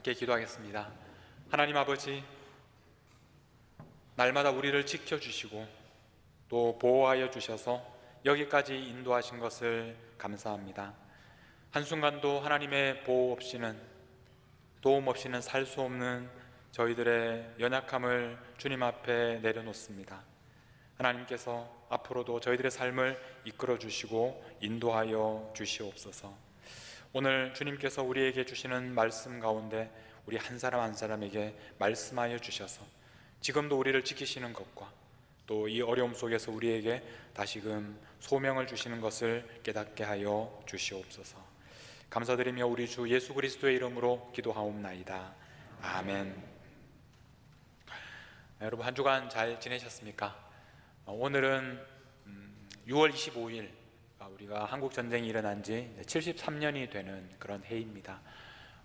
함께 기도하겠습니다. 하나님 아버지, 날마다 우리를 지켜주시고 또 보호하여 주셔서 여기까지 인도하신 것을 감사합니다. 한순간도 하나님의 보호 없이는, 도움 없이는 살 수 없는 저희들의 연약함을 주님 앞에 내려놓습니다. 하나님께서 앞으로도 저희들의 삶을 이끌어 주시고 인도하여 주시옵소서. 오늘 주님께서 우리에게 주시는 말씀 가운데 우리 한 사람 한 사람에게 말씀하여 주셔서 지금도 우리를 지키시는 것과 또 이 어려움 속에서 우리에게 다시금 소명을 주시는 것을 깨닫게 하여 주시옵소서. 감사드리며 우리 주 예수 그리스도의 이름으로 기도하옵나이다. 아멘. 여러분, 한 주간 잘 지내셨습니까? 오늘은 6월 25일, 우리가 한국 전쟁이 일어난 지 73년이 되는 그런 해입니다.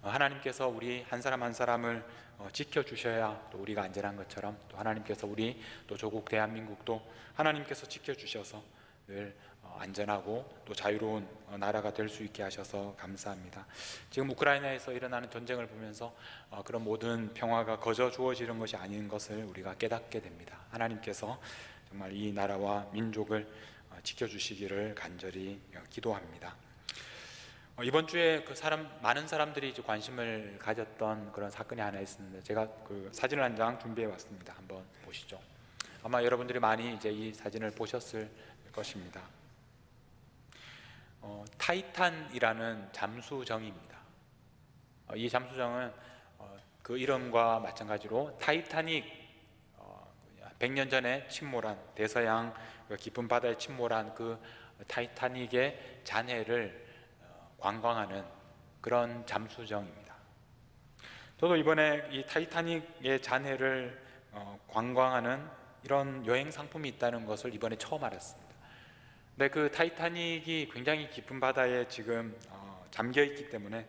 하나님께서 우리 한 사람 한 사람을 지켜주셔야 또 우리가 안전한 것처럼, 또 하나님께서 우리 또 조국 대한민국도 하나님께서 지켜주셔서 늘 안전하고 또 자유로운 나라가 될 수 있게 하셔서 감사합니다. 지금 우크라이나에서 일어나는 전쟁을 보면서 그런 모든 평화가 거저 주어지는 것이 아닌 것을 우리가 깨닫게 됩니다. 하나님께서 정말 이 나라와 민족을 지켜주시기를 간절히 기도합니다. 이번 주에 많은 사람들이 관심을 가졌던 그런 사건이 하나 있었는데, 제가 그 사진을 한 장 준비해 왔습니다. 한번 보시죠. 아마 여러분들이 많이 이제 이 사진을 보셨을 것입니다. 타이탄이라는 잠수정입니다. 이 잠수정은 그 이름과 마찬가지로 타이타닉, 100년 전에 침몰한, 대서양 깊은 바다에 침몰한 그 타이타닉의 잔해를 관광하는 그런 잠수정입니다. 저도 이번에 이 타이타닉의 잔해를 관광하는 이런 여행 상품이 있다는 것을 이번에 처음 알았습니다. 근데 그 타이타닉이 굉장히 깊은 바다에 지금 잠겨 있기 때문에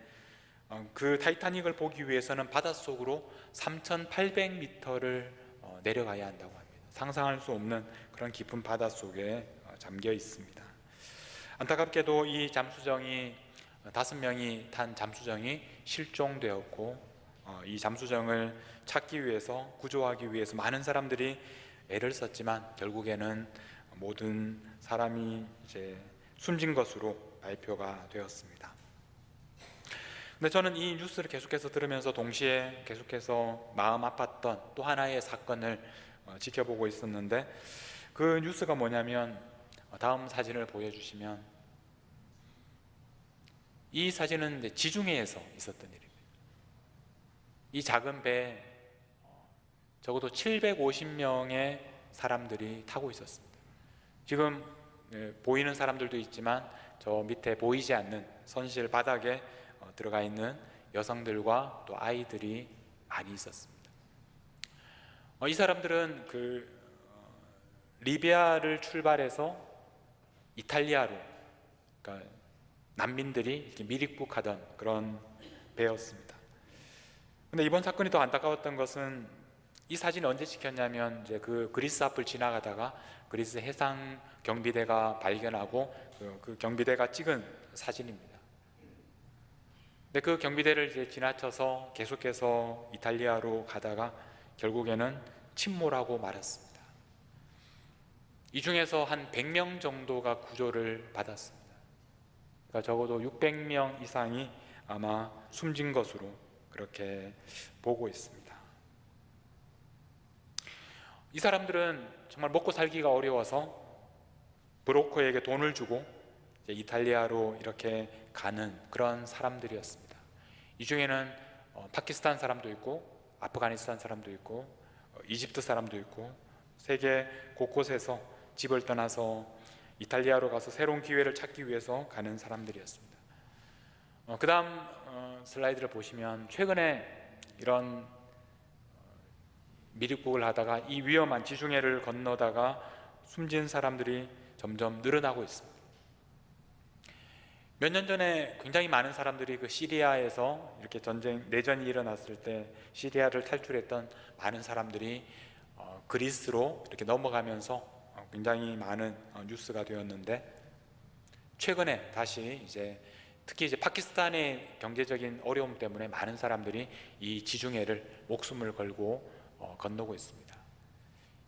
그 타이타닉을 보기 위해서는 바닷속으로 3,800m를 내려가야 한다고 합니다. 상상할 수 없는 그런 깊은 바닷속에 잠겨 있습니다. 안타깝게도 이 잠수정이 5명이 탄 잠수정이 실종되었고, 이 잠수정을 찾기 위해서, 구조하기 위해서 많은 사람들이 애를 썼지만 결국에는 모든 사람이 이제 숨진 것으로 발표가 되었습니다. 근데 저는 이 뉴스를 계속해서 들으면서 동시에 계속해서 마음 아팠던 또 하나의 사건을 지켜보고 있었는데, 그 뉴스가 뭐냐면, 다음 사진을 보여주시면, 이 사진은 지중해에서 있었던 일입니다. 이 작은 배에 적어도 750명의 사람들이 타고 있었습니다. 지금 보이는 사람들도 있지만 저 밑에 보이지 않는 선실 바닥에 들어가 있는 여성들과 또 아이들이 많이 있었습니다. 이 사람들은 리비아를 출발해서 이탈리아로, 그러니까 난민들이 이렇게 미립국하던 그런 배였습니다. 근데 이번 사건이 더 안타까웠던 것은, 이 사진을 언제 찍혔냐면 이제 그 그리스 앞을 지나가다가 그리스 해상 경비대가 발견하고 그 경비대가 찍은 사진입니다. 근데 그 경비대를 이제 지나쳐서 계속해서 이탈리아로 가다가 결국에는 침몰하고 말았습니다. 이 중에서 한 100명 정도가 구조를 받았습니다. 그러니까 적어도 600명 이상이 아마 숨진 것으로 그렇게 보고 있습니다. 이 사람들은 정말 먹고 살기가 어려워서 브로커에게 돈을 주고 이제 이탈리아로 이렇게 가는 그런 사람들이었습니다. 이 중에는 파키스탄 사람도 있고, 아프가니스탄 사람도 있고, 이집트 사람도 있고, 세계 곳곳에서 집을 떠나서 이탈리아로 가서 새로운 기회를 찾기 위해서 가는 사람들이었습니다. 그 다음 슬라이드를 보시면, 최근에 이런 미립국을 하다가 이 위험한 지중해를 건너다가 숨진 사람들이 점점 늘어나고 있습니다. 몇 년 전에 굉장히 많은 사람들이 그 시리아에서 이렇게 내전이 일어났을 때 시리아를 탈출했던 많은 사람들이 그리스로 이렇게 넘어가면서 굉장히 많은 뉴스가 되었는데, 최근에 다시 이제 특히 이제 파키스탄의 경제적인 어려움 때문에 많은 사람들이 이 지중해를 목숨을 걸고 건너고 있습니다.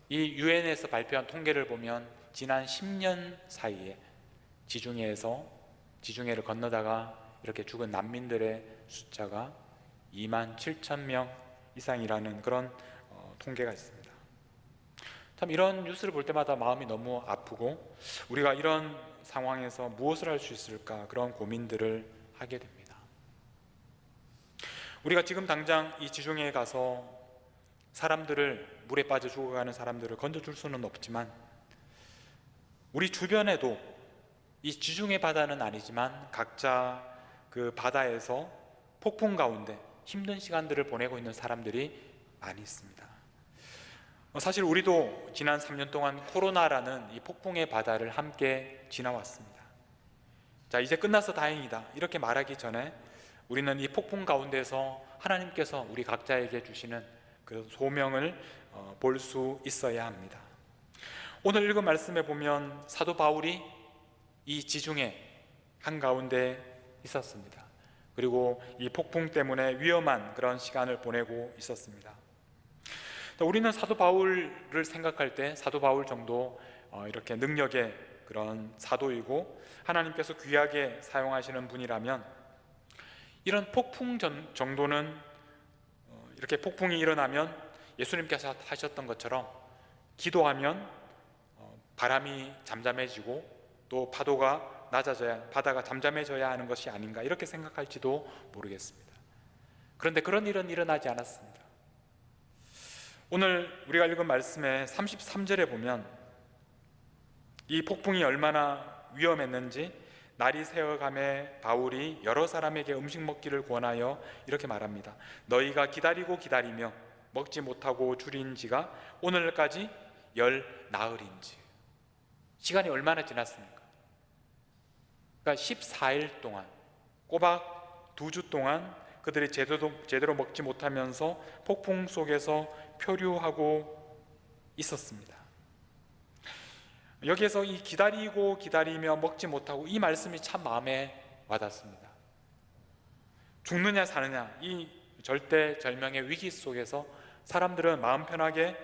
이 유엔에서 발표한 통계를 보면 지난 10년 사이에 지중해를 건너다가 이렇게 죽은 난민들의 숫자가 2만 7천 명 이상이라는 그런 통계가 있습니다. 참 이런 뉴스를 볼 때마다 마음이 너무 아프고 우리가 이런 상황에서 무엇을 할 수 있을까 그런 고민들을 하게 됩니다. 우리가 지금 당장 이 지중해에 가서 사람들을, 물에 빠져 죽어가는 사람들을 건져줄 수는 없지만 우리 주변에도 이 지중해 바다는 아니지만 각자 그 바다에서 폭풍 가운데 힘든 시간들을 보내고 있는 사람들이 많이 있습니다. 사실 우리도 지난 3년 동안 코로나라는 이 폭풍의 바다를 함께 지나왔습니다. 자, 이제 끝나서 다행이다 이렇게 말하기 전에 우리는 이 폭풍 가운데서 하나님께서 우리 각자에게 주시는 그 소명을 볼 수 있어야 합니다. 오늘 읽은 말씀에 보면 사도 바울이 이 지중해 한가운데 있었습니다. 그리고 이 폭풍 때문에 위험한 그런 시간을 보내고 있었습니다. 우리는 사도 바울을 생각할 때 사도 바울 정도 이렇게 능력의 그런 사도이고 하나님께서 귀하게 사용하시는 분이라면 이런 폭풍 정도는 이렇게 폭풍이 일어나면 예수님께서 하셨던 것처럼 기도하면 바람이 잠잠해지고 또 파도가 낮아져야, 바다가 잠잠해져야 하는 것이 아닌가 이렇게 생각할지도 모르겠습니다. 그런데 그런 일은 일어나지 않았습니다. 오늘 우리가 읽은 말씀의 33절에 보면 이 폭풍이 얼마나 위험했는지 날이 새어감에 바울이 여러 사람에게 음식 먹기를 권하여 이렇게 말합니다. 너희가 기다리고 기다리며 먹지 못하고 줄인 지가 오늘까지 열 나흘인지. 시간이 얼마나 지났습니까? 그러니까 14일 동안, 꼬박 2주 동안 그들이 제대로 먹지 못하면서 폭풍 속에서 표류하고 있었습니다. 여기에서 이 기다리고 기다리며 먹지 못하고 이 말씀이 참 마음에 와닿습니다. 죽느냐 사느냐 이 절대절명의 위기 속에서 사람들은 마음 편하게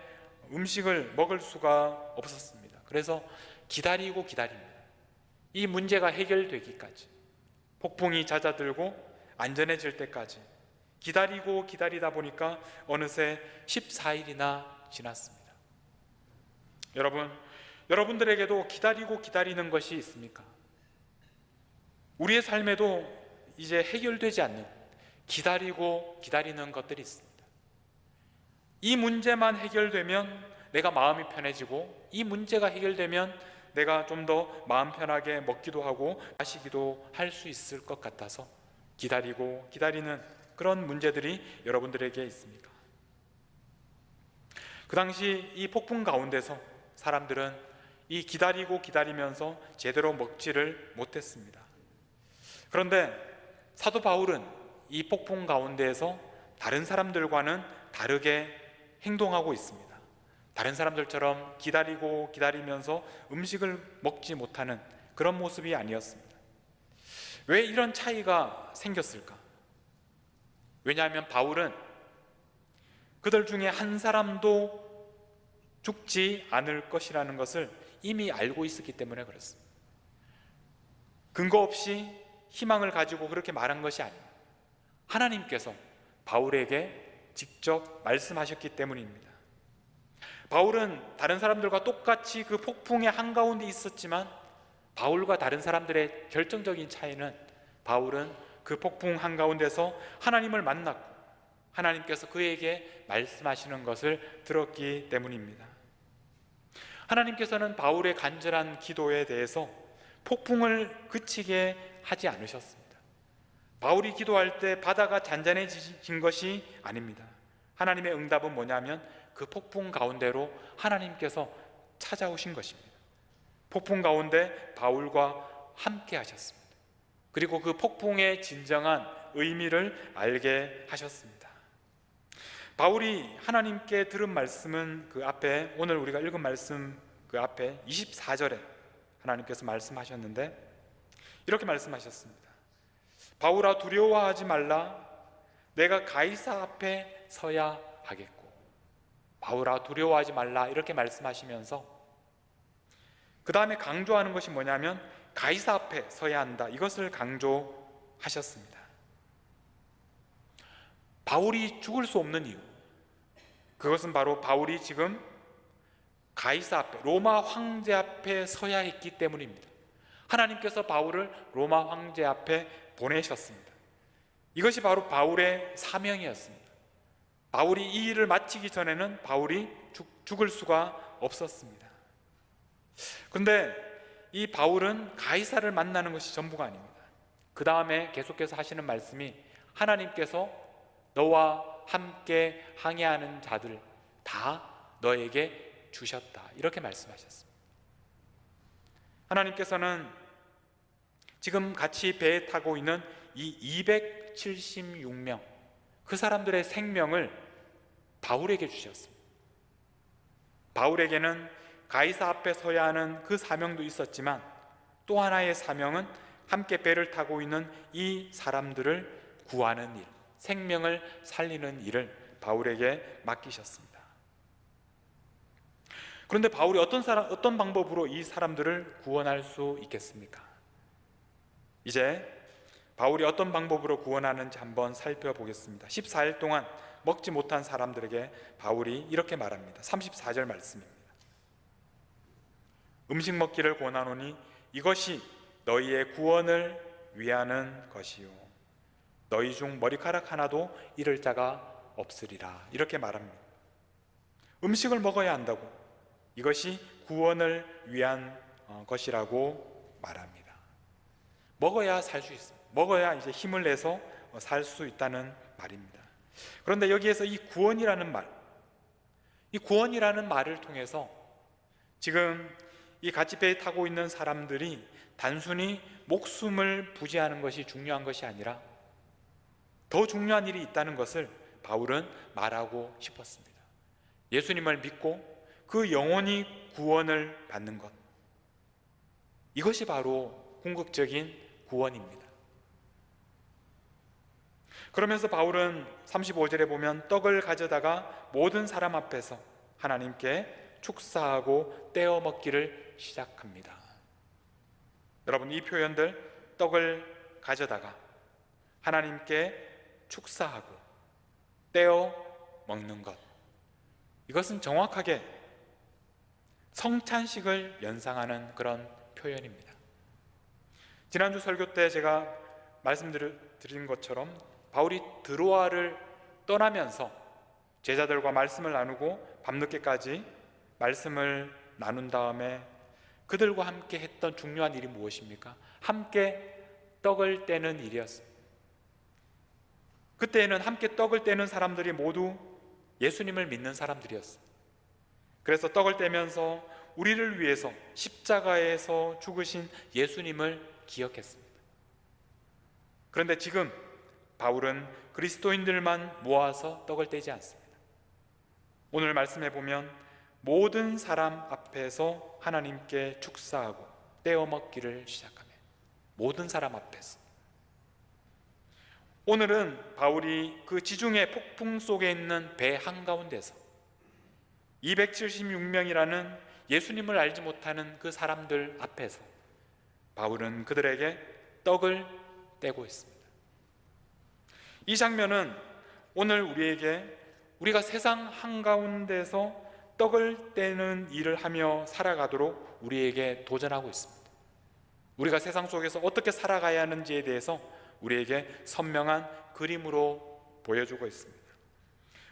음식을 먹을 수가 없었습니다. 그래서 기다리고 기다립니다. 이 문제가 해결되기까지, 폭풍이 잦아들고 안전해질 때까지 기다리고 기다리다 보니까 어느새 14일이나 지났습니다. 여러분들에게도 기다리고 기다리는 것이 있습니까? 우리의 삶에도 이제 해결되지 않는 기다리고 기다리는 것들이 있습니다. 이 문제만 해결되면 내가 마음이 편해지고 이 문제가 해결되면 내가 좀 더 마음 편하게 먹기도 하고 마시기도 할 수 있을 것 같아서 기다리고 기다리는 그런 문제들이 여러분들에게 있습니까? 그 당시 이 폭풍 가운데서 사람들은 이 기다리고 기다리면서 제대로 먹지를 못했습니다. 그런데 사도 바울은 이 폭풍 가운데에서 다른 사람들과는 다르게 행동하고 있습니다. 다른 사람들처럼 기다리고 기다리면서 음식을 먹지 못하는 그런 모습이 아니었습니다. 왜 이런 차이가 생겼을까? 왜냐하면 바울은 그들 중에 한 사람도 죽지 않을 것이라는 것을 이미 알고 있었기 때문에 그렇습니다. 근거 없이 희망을 가지고 그렇게 말한 것이 아닙니다. 하나님께서 바울에게 직접 말씀하셨기 때문입니다. 바울은 다른 사람들과 똑같이 그 폭풍의 한가운데 있었지만 바울과 다른 사람들의 결정적인 차이는 바울은 그 폭풍 한가운데서 하나님을 만났고 하나님께서 그에게 말씀하시는 것을 들었기 때문입니다. 하나님께서는 바울의 간절한 기도에 대해서 폭풍을 그치게 하지 않으셨습니다. 바울이 기도할 때 바다가 잔잔해진 것이 아닙니다. 하나님의 응답은 뭐냐면 그 폭풍 가운데로 하나님께서 찾아오신 것입니다. 폭풍 가운데 바울과 함께 하셨습니다. 그리고 그 폭풍의 진정한 의미를 알게 하셨습니다. 바울이 하나님께 들은 말씀은 그 앞에, 오늘 우리가 읽은 말씀 그 앞에 24절에 하나님께서 말씀하셨는데 이렇게 말씀하셨습니다. 바울아, 두려워하지 말라. 내가 가이사 앞에 서야 하겠고. 바울아, 두려워하지 말라, 이렇게 말씀하시면서 그 다음에 강조하는 것이 뭐냐면 가이사 앞에 서야 한다, 이것을 강조하셨습니다. 바울이 죽을 수 없는 이유, 그것은 바로 바울이 지금 가이사 앞에, 로마 황제 앞에 서야 했기 때문입니다. 하나님께서 바울을 로마 황제 앞에 보내셨습니다. 이것이 바로 바울의 사명이었습니다. 바울이 이 일을 마치기 전에는 바울이 죽을 수가 없었습니다. 그런데 이 바울은 가이사를 만나는 것이 전부가 아닙니다. 그 다음에 계속해서 하시는 말씀이 하나님께서 너와 함께 항해하는 자들 다 너에게 주셨다, 이렇게 말씀하셨습니다. 하나님께서는 지금 같이 배에 타고 있는 이 276명, 그 사람들의 생명을 바울에게 주셨습니다. 바울에게는 가이사 앞에 서야 하는 그 사명도 있었지만 또 하나의 사명은 함께 배를 타고 있는 이 사람들을 구하는 일, 생명을 살리는 일을 바울에게 맡기셨습니다. 그런데 바울이 어떤 방법으로 이 사람들을 구원할 수 있겠습니까? 이제 바울이 어떤 방법으로 구원하는지 한번 살펴보겠습니다. 14일 동안 먹지 못한 사람들에게 바울이 이렇게 말합니다. 34절 말씀입니다. 음식 먹기를 권하노니 이것이 너희의 구원을 위하는 것이요 너희 중 머리카락 하나도 잃을 자가 없으리라, 이렇게 말합니다. 음식을 먹어야 한다고, 이것이 구원을 위한 것이라고 말합니다. 먹어야 살 수 있습니다. 먹어야 이제 힘을 내서 살 수 있다는 말입니다. 그런데 여기에서 이 구원이라는 말, 이 구원이라는 말을 통해서 지금 이 같이 배에 타고 있는 사람들이 단순히 목숨을 부지하는 것이 중요한 것이 아니라 더 중요한 일이 있다는 것을 바울은 말하고 싶었습니다. 예수님을 믿고 그 영혼이 구원을 받는 것, 이것이 바로 궁극적인 구원입니다. 그러면서 바울은 35절에 보면 떡을 가져다가 모든 사람 앞에서 하나님께 축사하고 떼어 먹기를 시작합니다. 여러분, 이 표현들, 떡을 가져다가 하나님께 축사하고 떼어 먹는 것, 이것은 정확하게 성찬식을 연상하는 그런 표현입니다. 지난주 설교 때 제가 말씀드린 것처럼 바울이 드로아를 떠나면서 제자들과 말씀을 나누고 밤늦게까지 말씀을 나눈 다음에 그들과 함께 했던 중요한 일이 무엇입니까? 함께 떡을 떼는 일이었습니다. 그때에는 함께 떡을 떼는 사람들이 모두 예수님을 믿는 사람들이었습니다. 그래서 떡을 떼면서 우리를 위해서 십자가에서 죽으신 예수님을 기억했습니다. 그런데 지금 바울은 그리스도인들만 모아서 떡을 떼지 않습니다. 오늘 말씀해 보면 모든 사람 앞에서 하나님께 축사하고 떼어 먹기를 시작하며, 모든 사람 앞에서. 오늘은 바울이 그 지중해 폭풍 속에 있는 배 한가운데서 276명이라는 예수님을 알지 못하는 그 사람들 앞에서 바울은 그들에게 떡을 떼고 있습니다. 이 장면은 오늘 우리가 세상 한가운데서 떡을 떼는 일을 하며 살아가도록 우리에게 도전하고 있습니다. 우리가 세상 속에서 어떻게 살아가야 하는지에 대해서 우리에게 선명한 그림으로 보여주고 있습니다.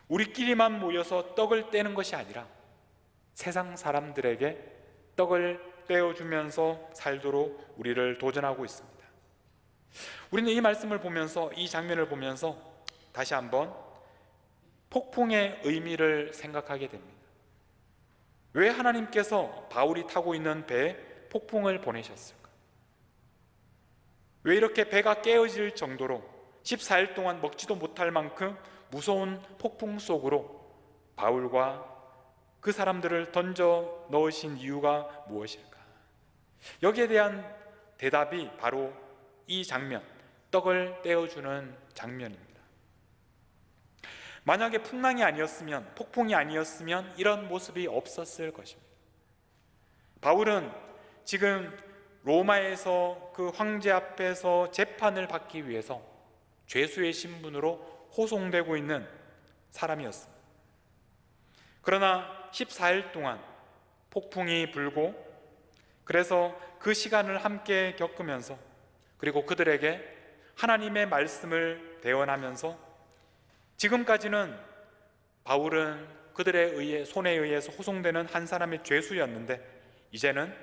우리끼리만 모여서 떡을 떼는 것이 아니라 세상 사람들에게 떡을 떼어주면서 살도록 우리를 도전하고 있습니다. 우리는 이 말씀을 보면서, 이 장면을 보면서 다시 한번 폭풍의 의미를 생각하게 됩니다. 왜 하나님께서 바울이 타고 있는 배에 폭풍을 보내셨을까? 왜 이렇게 배가 깨어질 정도로 14일 동안 먹지도 못할 만큼 무서운 폭풍 속으로 바울과 그 사람들을 던져 넣으신 이유가 무엇일까? 여기에 대한 대답이 바로 이 장면, 떡을 떼어주는 장면입니다. 만약에 풍랑이 아니었으면, 폭풍이 아니었으면 이런 모습이 없었을 것입니다. 바울은 지금 로마에서 그 황제 앞에서 재판을 받기 위해서 죄수의 신분으로 호송되고 있는 사람이었습니다. 그러나 14일 동안 폭풍이 불고, 그래서 그 시간을 함께 겪으면서, 그리고 그들에게 하나님의 말씀을 대언하면서, 지금까지는 바울은 그들의 손에 의해서 호송되는 한 사람의 죄수였는데, 이제는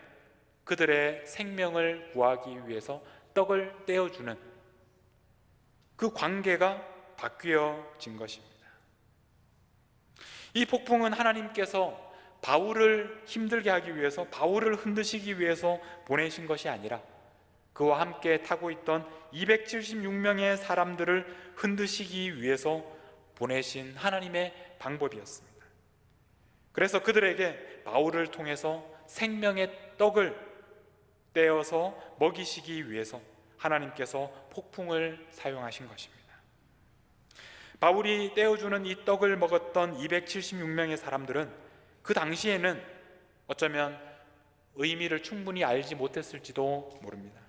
그들의 생명을 구하기 위해서 떡을 떼어주는 그 관계가 바뀌어진 것입니다. 이 폭풍은 하나님께서 바울을 힘들게 하기 위해서, 바울을 흔드시기 위해서 보내신 것이 아니라 그와 함께 타고 있던 276명의 사람들을 흔드시기 위해서 보내신 하나님의 방법이었습니다. 그래서 그들에게 바울을 통해서 생명의 떡을 떼어서 먹이시기 위해서 하나님께서 폭풍을 사용하신 것입니다. 바울이 떼어주는 이 떡을 먹었던 276명의 사람들은 그 당시에는 어쩌면 의미를 충분히 알지 못했을지도 모릅니다.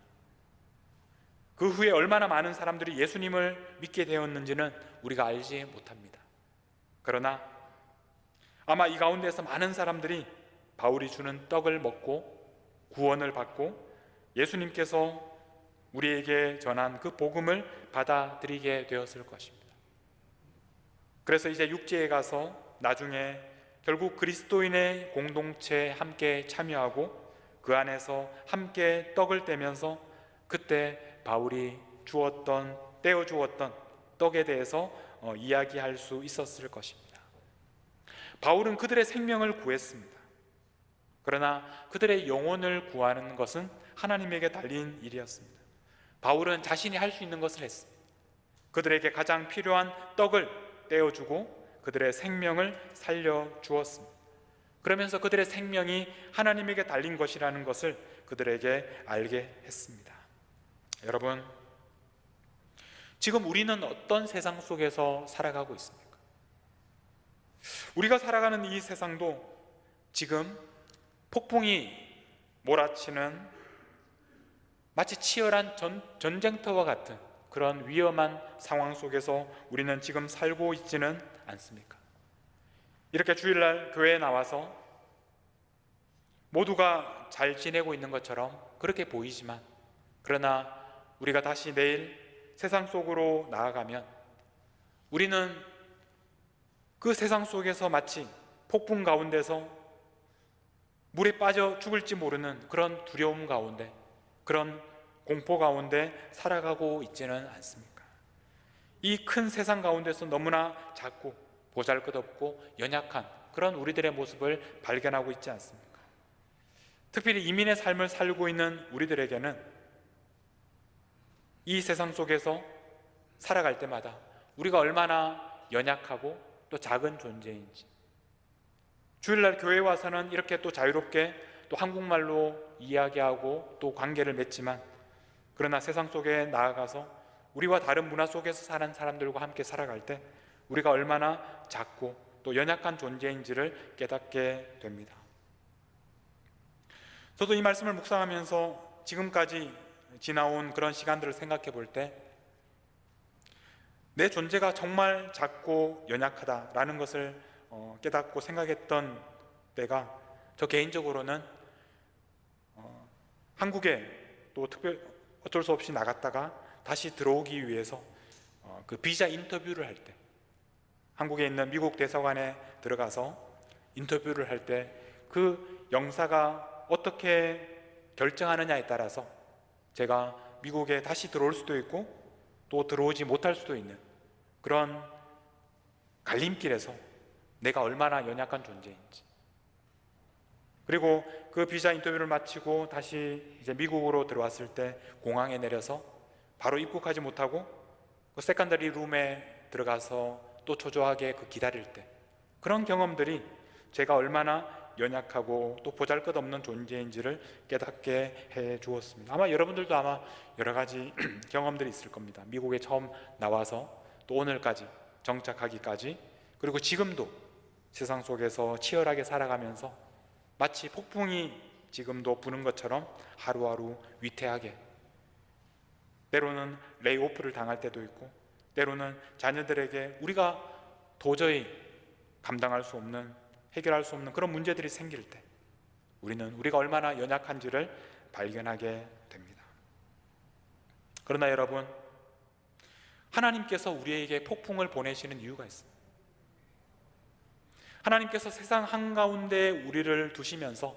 그 후에 얼마나 많은 사람들이 예수님을 믿게 되었는지는 우리가 알지 못합니다. 그러나 아마 이 가운데서 많은 사람들이 바울이 주는 떡을 먹고 구원을 받고 예수님께서 우리에게 전한 그 복음을 받아들이게 되었을 것입니다. 그래서 이제 육지에 가서 나중에 결국 그리스도인의 공동체에 함께 참여하고 그 안에서 함께 떡을 떼면서 그때 바울이 떼어 주었던 떡에 대해서 이야기할 수 있었을 것입니다. 바울은 그들의 생명을 구했습니다. 그러나 그들의 영혼을 구하는 것은 하나님에게 달린 일이었습니다. 바울은 자신이 할 수 있는 것을 했습니다. 그들에게 가장 필요한 떡을 떼어주고 그들의 생명을 살려주었습니다. 그러면서 그들의 생명이 하나님에게 달린 것이라는 것을 그들에게 알게 했습니다. 여러분, 지금 우리는 어떤 세상 속에서 살아가고 있습니까? 우리가 살아가는 이 세상도 지금 폭풍이 몰아치는 마치 치열한 전쟁터와 같은 그런 위험한 상황 속에서 우리는 지금 살고 있지는 않습니까? 이렇게 주일날 교회에 나와서 모두가 잘 지내고 있는 것처럼 그렇게 보이지만, 그러나 우리가 다시 내일 세상 속으로 나아가면 우리는 그 세상 속에서 마치 폭풍 가운데서 물에 빠져 죽을지 모르는 그런 두려움 가운데, 그런 공포 가운데 살아가고 있지는 않습니까? 이 큰 세상 가운데서 너무나 작고 보잘것없고 연약한 그런 우리들의 모습을 발견하고 있지 않습니까? 특별히 이민의 삶을 살고 있는 우리들에게는 이 세상 속에서 살아갈 때마다 우리가 얼마나 연약하고 또 작은 존재인지, 주일날 교회에 와서는 이렇게 또 자유롭게 또 한국말로 이야기하고 또 관계를 맺지만, 그러나 세상 속에 나아가서 우리와 다른 문화 속에서 사는 사람들과 함께 살아갈 때 우리가 얼마나 작고 또 연약한 존재인지를 깨닫게 됩니다. 저도 이 말씀을 묵상하면서 지금까지 지나온 그런 시간들을 생각해 볼 때 내 존재가 정말 작고 연약하다라는 것을 깨닫고 생각했던 때가, 저 개인적으로는 한국에 또 어쩔 수 없이 나갔다가 다시 들어오기 위해서 그 비자 인터뷰를 할 때, 한국에 있는 미국 대사관에 들어가서 인터뷰를 할 때 그 영사가 어떻게 결정하느냐에 따라서 제가 미국에 다시 들어올 수도 있고 또 들어오지 못할 수도 있는 그런 갈림길에서 내가 얼마나 연약한 존재인지, 그리고 그 비자 인터뷰를 마치고 다시 이제 미국으로 들어왔을 때 공항에 내려서 바로 입국하지 못하고 그 세컨더리 룸에 들어가서 또 초조하게 그 기다릴 때, 그런 경험들이 제가 얼마나 연약하고 또 보잘것없는 존재인지를 깨닫게 해 주었습니다. 아마 여러분들도 아마 여러 가지 경험들이 있을 겁니다. 미국에 처음 나와서 또 오늘까지 정착하기까지, 그리고 지금도 세상 속에서 치열하게 살아가면서 마치 폭풍이 지금도 부는 것처럼 하루하루 위태하게, 때로는 레이오프를 당할 때도 있고, 때로는 자녀들에게 우리가 도저히 감당할 수 없는, 해결할 수 없는 그런 문제들이 생길 때 우리는 우리가 얼마나 연약한지를 발견하게 됩니다. 그러나 여러분, 하나님께서 우리에게 폭풍을 보내시는 이유가 있습니다. 하나님께서 세상 한가운데 우리를 두시면서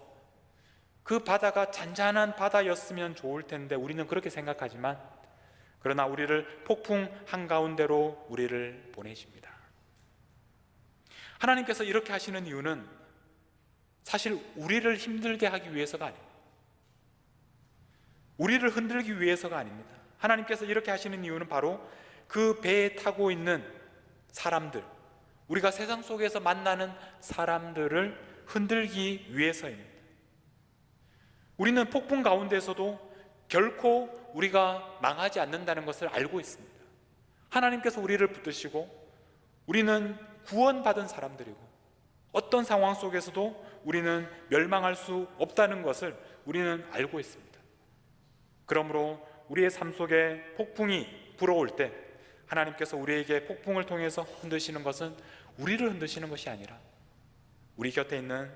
그 바다가 잔잔한 바다였으면 좋을 텐데 우리는 그렇게 생각하지만, 그러나 우리를 폭풍 한가운데로 우리를 보내십니다. 하나님께서 이렇게 하시는 이유는 사실 우리를 힘들게 하기 위해서가 아닙니다. 우리를 흔들기 위해서가 아닙니다. 하나님께서 이렇게 하시는 이유는 바로 그 배에 타고 있는 사람들, 우리가 세상 속에서 만나는 사람들을 흔들기 위해서입니다. 우리는 폭풍 가운데서도 결코 우리가 망하지 않는다는 것을 알고 있습니다. 하나님께서 우리를 붙드시고 우리는 구원받은 사람들이고 어떤 상황 속에서도 우리는 멸망할 수 없다는 것을 우리는 알고 있습니다. 그러므로 우리의 삶 속에 폭풍이 불어올 때 하나님께서 우리에게 폭풍을 통해서 흔드시는 것은 우리를 흔드시는 것이 아니라 우리 곁에 있는,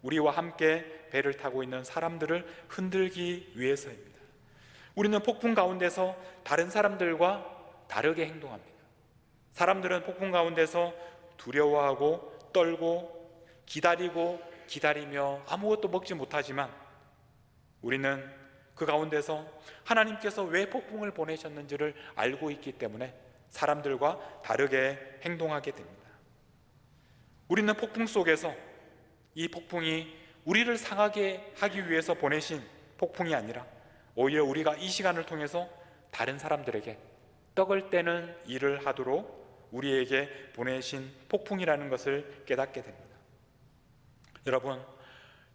우리와 함께 배를 타고 있는 사람들을 흔들기 위해서입니다. 우리는 폭풍 가운데서 다른 사람들과 다르게 행동합니다. 사람들은 폭풍 가운데서 두려워하고 떨고 기다리며 아무것도 먹지 못하지만 우리는 그 가운데서 하나님께서 왜 폭풍을 보내셨는지를 알고 있기 때문에 사람들과 다르게 행동하게 됩니다. 우리는 폭풍 속에서 이 폭풍이 우리를 상하게 하기 위해서 보내신 폭풍이 아니라 오히려 우리가 이 시간을 통해서 다른 사람들에게 떡을 떼는 일을 하도록 우리에게 보내신 폭풍이라는 것을 깨닫게 됩니다.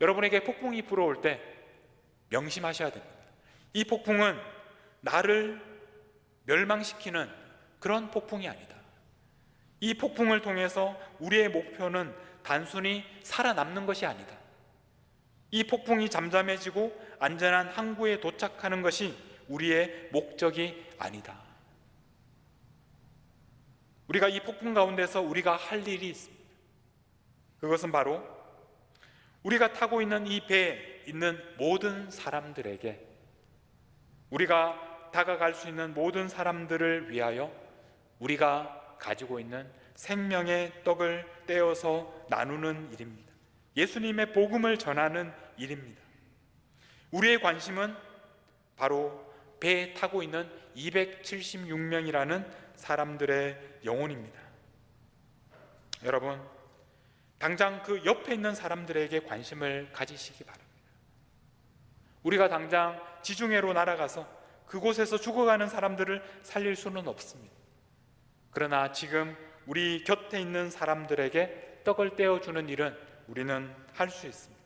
여러분에게 폭풍이 불어올 때 명심하셔야 됩니다. 이 폭풍은 나를 멸망시키는 그런 폭풍이 아니다. 이 폭풍을 통해서 우리의 목표는 단순히 살아남는 것이 아니다. 이 폭풍이 잠잠해지고 안전한 항구에 도착하는 것이 우리의 목적이 아니다. 우리가 이 폭풍 가운데서 우리가 할 일이 있습니다. 그것은 바로 우리가 타고 있는 이 배에 있는 모든 사람들에게, 우리가 다가갈 수 있는 모든 사람들을 위하여 우리가 가지고 있는 생명의 떡을 떼어서 나누는 일입니다. 예수님의 복음을 전하는 일입니다. 우리의 관심은 바로 배에 타고 있는 276명이라는 사람들의 영혼입니다. 여러분, 당장 그 옆에 있는 사람들에게 관심을 가지시기 바랍니다. 우리가 당장 지중해로 날아가서 그곳에서 죽어가는 사람들을 살릴 수는 없습니다. 그러나 지금 우리 곁에 있는 사람들에게 떡을 떼어주는 일은 우리는 할 수 있습니다.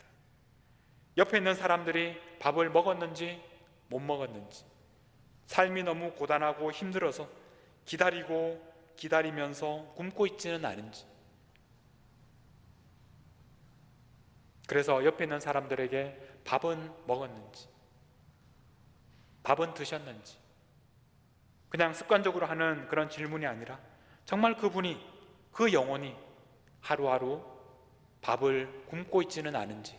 옆에 있는 사람들이 밥을 먹었는지 못 먹었는지, 삶이 너무 고단하고 힘들어서 기다리면서 굶고 있지는 않은지, 그래서 옆에 있는 사람들에게 밥은 먹었는지, 밥은 드셨는지, 그냥 습관적으로 하는 그런 질문이 아니라 정말 그분이, 그 영혼이 하루하루 밥을 굶고 있지는 않은지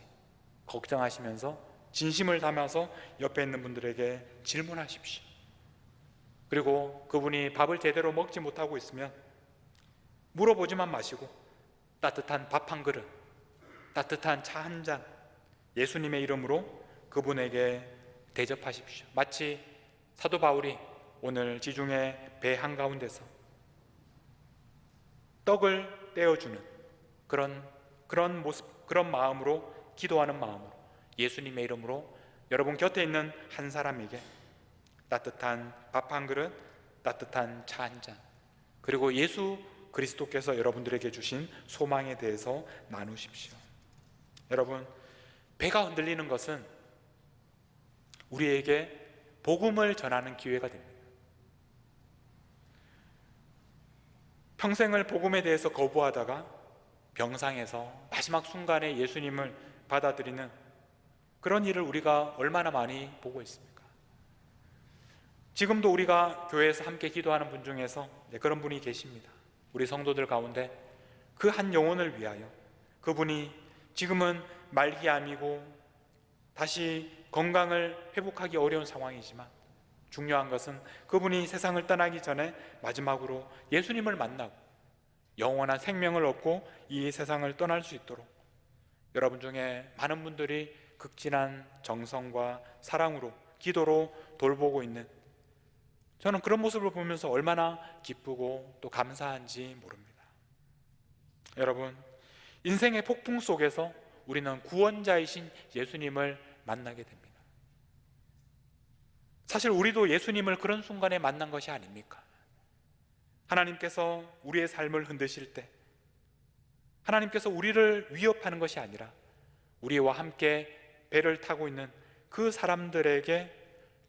걱정하시면서 진심을 담아서 옆에 있는 분들에게 질문하십시오. 그리고 그분이 밥을 제대로 먹지 못하고 있으면 물어보지만 마시고 따뜻한 밥 한 그릇, 따뜻한 차 한 잔 예수님의 이름으로 그분에게 대접하십시오. 마치 사도 바울이 오늘 지중해 배 한가운데서 떡을 떼어주는 그런 모습, 그런 마음으로, 기도하는 마음으로 예수님의 이름으로 여러분 곁에 있는 한 사람에게 따뜻한 밥 한 그릇, 따뜻한 차 한 잔, 그리고 예수 그리스도께서 여러분들에게 주신 소망에 대해서 나누십시오. 여러분, 배가 흔들리는 것은 우리에게 복음을 전하는 기회가 됩니다. 평생을 복음에 대해서 거부하다가 병상에서 마지막 순간에 예수님을 받아들이는 그런 일을 우리가 얼마나 많이 보고 있습니까? 지금도 우리가 교회에서 함께 기도하는 분 중에서 그런 분이 계십니다. 우리 성도들 가운데 그 한 영혼을 위하여, 그분이 지금은 말기암이고 다시 건강을 회복하기 어려운 상황이지만 중요한 것은 그분이 세상을 떠나기 전에 마지막으로 예수님을 만나고 영원한 생명을 얻고 이 세상을 떠날 수 있도록 여러분 중에 많은 분들이 극진한 정성과 사랑으로, 기도로 돌보고 있는, 저는 그런 모습을 보면서 얼마나 기쁘고 또 감사한지 모릅니다. 여러분, 인생의 폭풍 속에서 우리는 구원자이신 예수님을 만나게 됩니다. 사실 우리도 예수님을 그런 순간에 만난 것이 아닙니까? 하나님께서 우리의 삶을 흔드실 때 하나님께서 우리를 위협하는 것이 아니라 우리와 함께 배를 타고 있는 그 사람들에게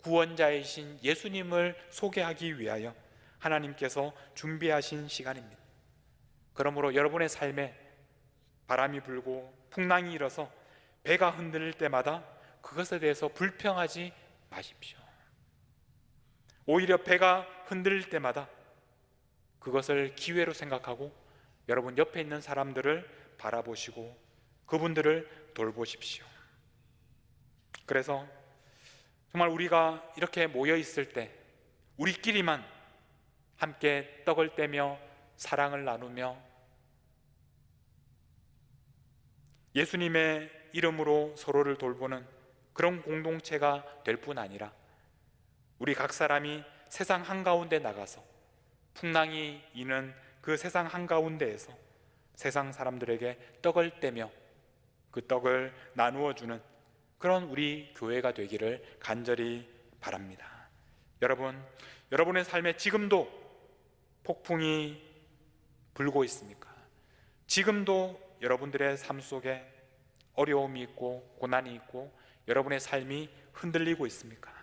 구원자이신 예수님을 소개하기 위하여 하나님께서 준비하신 시간입니다. 그러므로 여러분의 삶에 바람이 불고 풍랑이 일어서 배가 흔들릴 때마다 그것에 대해서 불평하지 마십시오. 오히려 배가 흔들릴 때마다 그것을 기회로 생각하고 여러분 옆에 있는 사람들을 바라보시고 그분들을 돌보십시오. 그래서 정말 우리가 이렇게 모여 있을 때 우리끼리만 함께 떡을 떼며 사랑을 나누며 예수님의 이름으로 서로를 돌보는 그런 공동체가 될 뿐 아니라 우리 각 사람이 세상 한가운데 나가서 풍랑이 이는 그 세상 한가운데에서 세상 사람들에게 떡을 떼며 그 떡을 나누어 주는 그런 우리 교회가 되기를 간절히 바랍니다. 여러분, 여러분의 삶에 지금도 폭풍이 불고 있습니까? 지금도 여러분들의 삶 속에 어려움이 있고 고난이 있고 여러분의 삶이 흔들리고 있습니까?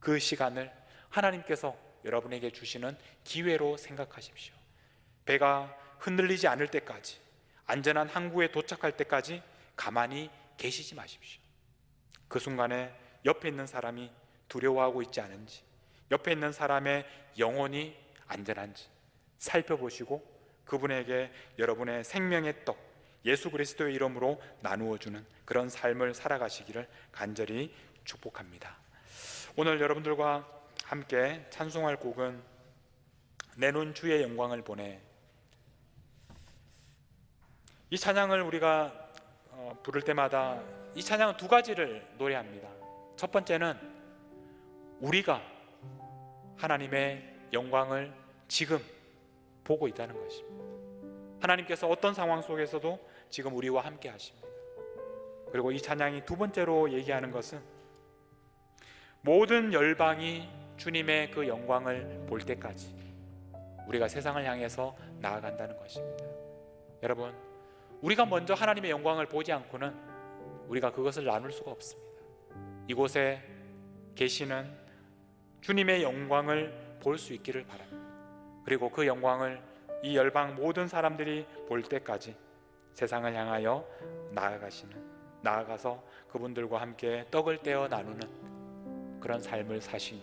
그 시간을 하나님께서 여러분에게 주시는 기회로 생각하십시오. 배가 흔들리지 않을 때까지, 안전한 항구에 도착할 때까지 가만히 계시지 마십시오. 그 순간에 옆에 있는 사람이 두려워하고 있지 않은지, 옆에 있는 사람의 영혼이 안전한지 살펴보시고 그분에게 여러분의 생명의 떡 예수 그리스도의 이름으로 나누어주는 그런 삶을 살아가시기를 간절히 축복합니다. 오늘 여러분들과 함께 찬송할 곡은 내 눈 주의 영광을 보내. 이 찬양을 우리가 부를 때마다 이 찬양은 두 가지를 노래합니다. 첫 번째는 우리가 하나님의 영광을 지금 보고 있다는 것입니다. 하나님께서 어떤 상황 속에서도 지금 우리와 함께 하십니다. 그리고 이 찬양이 두 번째로 얘기하는 것은 모든 열방이 주님의 그 영광을 볼 때까지 우리가 세상을 향해서 나아간다는 것입니다. 여러분, 우리가 먼저 하나님의 영광을 보지 않고는 우리가 그것을 나눌 수가 없습니다. 이곳에 계시는 주님의 영광을 볼 수 있기를 바랍니다. 그리고 그 영광을 이 열방 모든 사람들이 볼 때까지 세상을 향하여 나아가서 그분들과 함께 떡을 떼어 나누는 그런 삶을 사신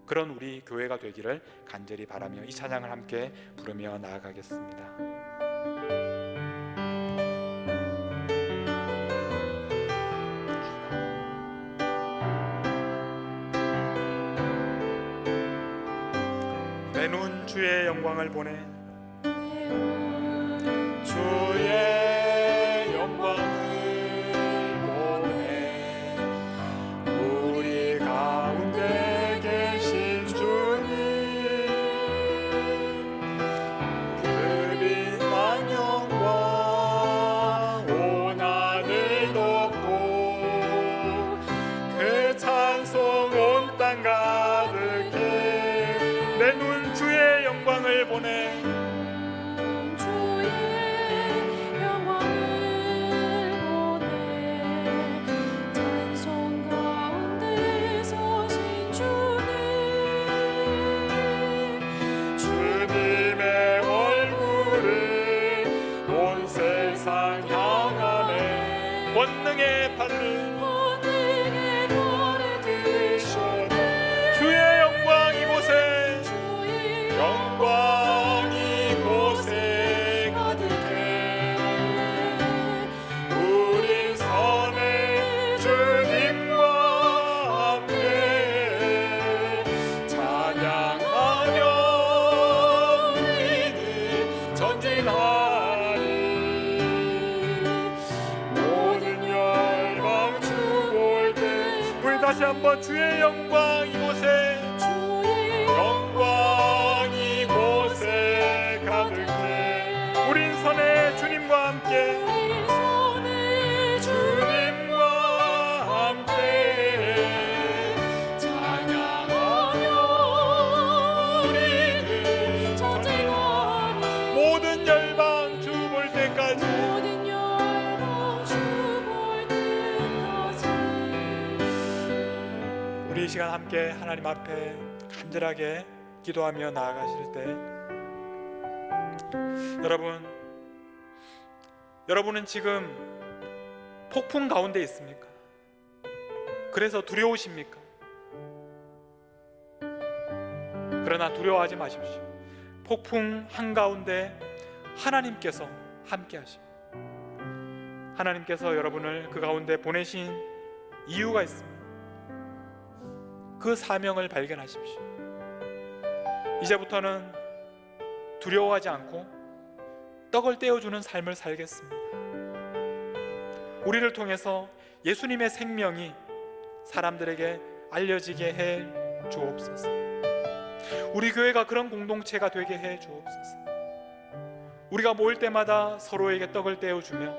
그런 우리 교회가 되기를 간절히 바라며 이 찬양을 함께 부르며 나아가겠습니다. 내 눈 주의 영광을 보내. 주의 영광을 보내. 우리 가운데 계신 주님, 그 빛난 영광 온 하늘 덮고 그 찬송 온 땅 가득해. 내 눈 주의 영광을 보내. 주의 권능의 발을 드셨네. 주의 영광 이곳에 영광 이곳에 가득해. 우리 선의 주님과 함께 찬양하며 우리는 전진하리. 모든 열방 주 볼 때 우리 다시 한번 주의 영광 이곳에 영광 이곳에 가득해. 우린 선의 주님과 함께 주님과 함께 찬양하며 우리는 전진하리. 모든 열방 주 볼 때까지 우리 이 시간 함께 하나님 앞에 간절하게 기도하며 나아가실 때 여러분은 지금 폭풍 가운데 있습니까? 그래서 두려우십니까? 그러나 두려워하지 마십시오. 폭풍 한가운데 하나님께서 함께 하십니다. 하나님께서 여러분을 그 가운데 보내신 이유가 있습니다. 그 사명을 발견하십시오. 이제부터는 두려워하지 않고 떡을 떼어주는 삶을 살겠습니다. 우리를 통해서 예수님의 생명이 사람들에게 알려지게 해 주옵소서. 우리 교회가 그런 공동체가 되게 해 주옵소서. 우리가 모일 때마다 서로에게 떡을 떼어주며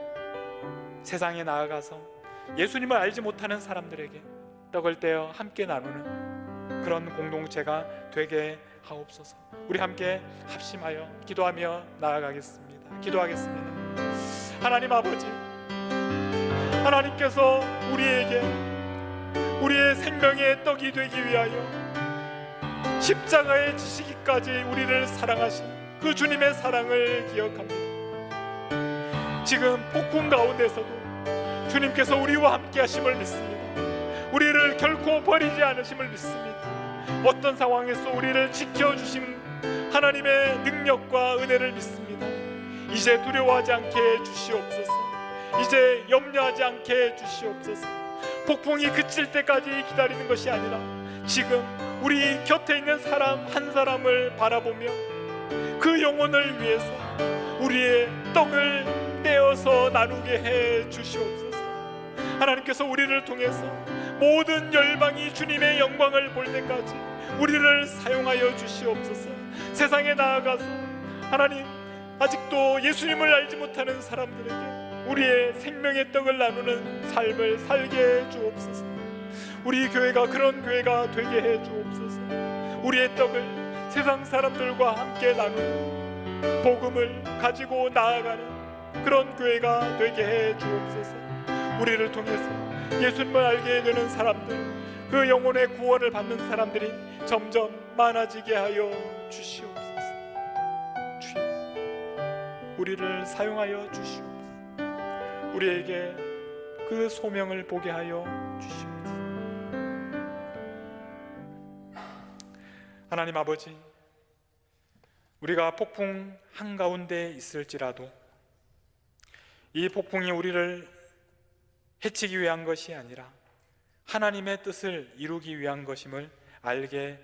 세상에 나아가서 예수님을 알지 못하는 사람들에게 떡을 떼어 함께 나누는 그런 공동체가 되게 하옵소서. 우리 함께 합심하여 기도하며 나아가겠습니다. 기도하겠습니다. 하나님 아버지, 하나님께서 우리에게 우리의 생명의 떡이 되기 위하여 십자가에 지시기까지 우리를 사랑하신 그 주님의 사랑을 기억합니다. 지금 폭풍 가운데서도 주님께서 우리와 함께 하심을 믿습니다. 우리를 결코 버리지 않으심을 믿습니다. 어떤 상황에서 우리를 지켜주신 하나님의 능력과 은혜를 믿습니다. 이제 두려워하지 않게 해주시옵소서. 이제 염려하지 않게 해주시옵소서. 폭풍이 그칠 때까지 기다리는 것이 아니라 지금 우리 곁에 있는 사람 한 사람을 바라보며 그 영혼을 위해서 우리의 떡을 떼어서 나누게 해 주시옵소서. 하나님께서 우리를 통해서 모든 열방이 주님의 영광을 볼 때까지 우리를 사용하여 주시옵소서. 세상에 나아가서 하나님 아직도 예수님을 알지 못하는 사람들에게 우리의 생명의 떡을 나누는 삶을 살게 해 주옵소서. 우리 교회가 그런 교회가 되게 해 주옵소서. 우리의 떡을 세상 사람들과 함께 나누는 복음을 가지고 나아가는 그런 교회가 되게 해 주옵소서. 우리를 통해서 예수님을 알게 되는 사람들, 그 영혼의 구원을 받는 사람들이 점점 많아지게 하여 주시옵소서. 주여, 우리를 사용하여 주시옵소서. 우리에게 그 소명을 보게 하여 주시옵소서. 하나님 아버지, 우리가 폭풍 한가운데 있을지라도 이 폭풍이 우리를 해치기 위한 것이 아니라 하나님의 뜻을 이루기 위한 것임을 알게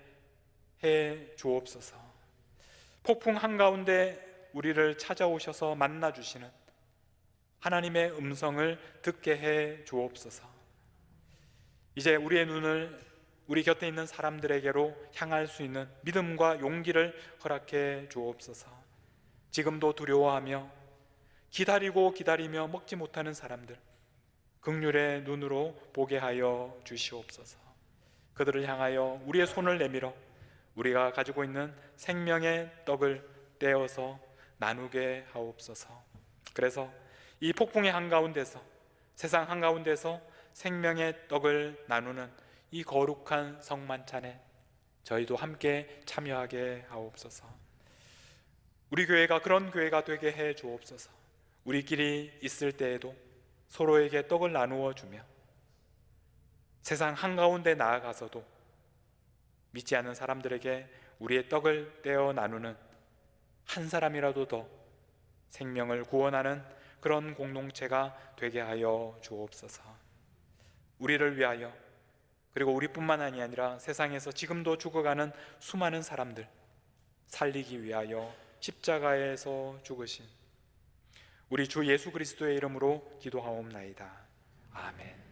해 주옵소서. 폭풍 한가운데 우리를 찾아오셔서 만나주시는 하나님의 음성을 듣게 해 주옵소서. 이제 우리의 눈을 우리 곁에 있는 사람들에게로 향할 수 있는 믿음과 용기를 허락해 주옵소서. 지금도 두려워하며 기다리며 먹지 못하는 사람들, 긍휼의 눈으로 보게 하여 주시옵소서. 그들을 향하여 우리의 손을 내밀어 우리가 가지고 있는 생명의 떡을 떼어서 나누게 하옵소서. 그래서 이 폭풍의 한가운데서, 세상 한가운데서 생명의 떡을 나누는 이 거룩한 성만찬에 저희도 함께 참여하게 하옵소서. 우리 교회가 그런 교회가 되게 해 주옵소서. 우리끼리 있을 때에도 서로에게 떡을 나누어 주며 세상 한가운데 나아가서도 믿지 않는 사람들에게 우리의 떡을 떼어 나누는 한 사람이라도 더 생명을 구원하는 그런 공동체가 되게 하여 주옵소서. 우리를 위하여, 그리고 우리뿐만 아니라 세상에서 지금도 죽어가는 수많은 사람들 살리기 위하여 십자가에서 죽으신 우리 주 예수 그리스도의 이름으로 기도하옵나이다. 아멘.